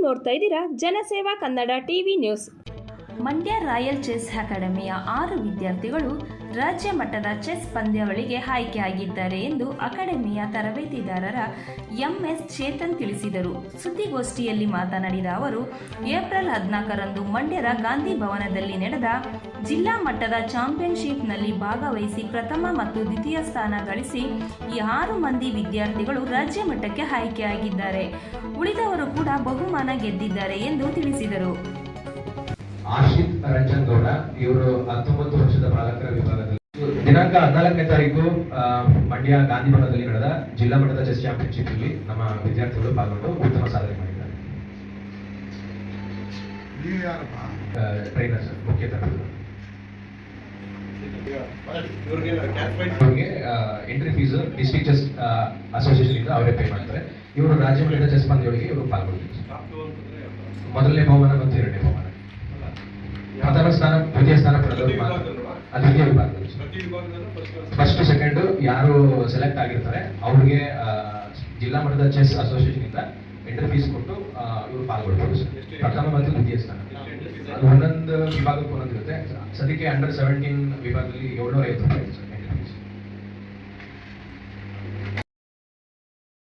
ನೋಡ್ತಾ ಇದ್ದೀರಾ Janaseva Kannada TV news. Mandya royal chess ಅಕಾಡೆಮಿಯ 6 ವಿದ್ಯಾರ್ಥಿಗಳು ರಾಜ್ಯ ಮಟ್ಟದ ಚೆಸ್ ಪಂದ್ಯಾವಳಿಗೆ ಆಯ್ಕೆಯಾಗಿದ್ದಾರೆ ಎಂದು ಅಕಾಡೆಮಿಯ ತರಬೇತಿದಾರರ ಎಂಎಸ್ ಚೇತನ್ ತಿಳಿಸಿದರು. ಸುದ್ದಿಗೋಷ್ಠಿಯಲ್ಲಿ ಮಾತನಾಡಿದ ಅವರು, ಏಪ್ರಿಲ್ 14ರಂದು ಮಂಡ್ಯದ ಗಾಂಧಿ ಭವನದಲ್ಲಿ ನಡೆದ ಜಿಲ್ಲಾ ಮಟ್ಟದ ಚಾಂಪಿಯನ್ಶಿಪ್ನಲ್ಲಿ ಭಾಗವಹಿಸಿ ಪ್ರಥಮ ಮತ್ತು ದ್ವಿತೀಯ ಸ್ಥಾನ ಗಳಿಸಿ ಈ 6 ಮಂದಿ ವಿದ್ಯಾರ್ಥಿಗಳು ರಾಜ್ಯ ಮಟ್ಟಕ್ಕೆ ಆಯ್ಕೆಯಾಗಿದ್ದಾರೆ. ಉಳಿದವರು ಕೂಡ ಬಹುಮಾನ ಗೆದ್ದಿದ್ದಾರೆ ಎಂದು ತಿಳಿಸಿದರು. ಆಶಿತ್ ರಂಜನ್ ಗೌಡ ಇವರು 19 ವರ್ಷದ ಬಾಲಕರ ವಿಭಾಗದಲ್ಲಿ ದಿನಾಂಕ 14ನೇ ತಾರೀಕು ಮಂಡ್ಯ ಗಾಂಧಿ ಭವನದಲ್ಲಿ ನಡೆದ ಜಿಲ್ಲಾ ಮಟ್ಟದ ಚೆಸ್ ಚಾಂಪಿಯನ್ಶಿಪ್ ಅಲ್ಲಿ ನಮ್ಮ ವಿದ್ಯಾರ್ಥಿಗಳು ಪಾಲ್ಗೊಂಡು ಉತ್ತಮ ಸಾಧನೆ ಮಾಡಿದ್ದಾರೆ. ಟ್ರೈನರ್ ಸರ್, ಮುಖ್ಯ ತರಬೇತಿ. ಇವರಿಗೆ entry fees district chess association ಇಂದ ಅವರೇ ಪೇ ಮಾಡ್ತಾರೆ. ಇವರು ರಾಜ್ಯ ಮಟ್ಟದ ಚೆಸ್ ಪಂದ್ಯಗಳಿಗೆ ಇವರು ಪಾಲ್ಗೊಂಡಿದ್ದಾರೆ. ಮೊದಲನೇ ಬಹುಮಾನ ಮತ್ತು 2ನೇ ಬಹುಮಾನ, ಪ್ರಥಮ ಸ್ಥಾನ ದ್ವಿತೀಯ ಸ್ಥಾನ ಪಡೆದವರು ದ್ವಿತೀಯ ವಿಭಾಗದಲ್ಲಿ ಫಸ್ಟ್ ಸೆಕೆಂಡ್ ಯಾರು ಸೆಲೆಕ್ಟ್ ಆಗಿರ್ತಾರೆ ಅವ್ರಿಗೆ ಜಿಲ್ಲಾ ಮಟ್ಟದ ಚೆಸ್ ಅಸೋಸಿಯೇಷನ್ ಇಂದ ಎಂಟ್ರಿ ಫೀಸ್ ಕೊಟ್ಟು ಇವರು ಪಾಲ್ಗೊಳ್ಬಹುದು. ಪ್ರಥಮ ಮತ್ತು ದ್ವಿತೀಯ ಸ್ಥಾನ ಅದು ಒಂದೊಂದು ವಿಭಾಗಕ್ಕೆ ಒಂದೊಂದು ಇರುತ್ತೆ. ಸದ್ಯಕ್ಕೆ ಅಂಡರ್ 17 ವಿಭಾಗದಲ್ಲಿ 750 ರೂಪಾಯಿ ಎಂಟ್ರಿ ಫೀಸ್.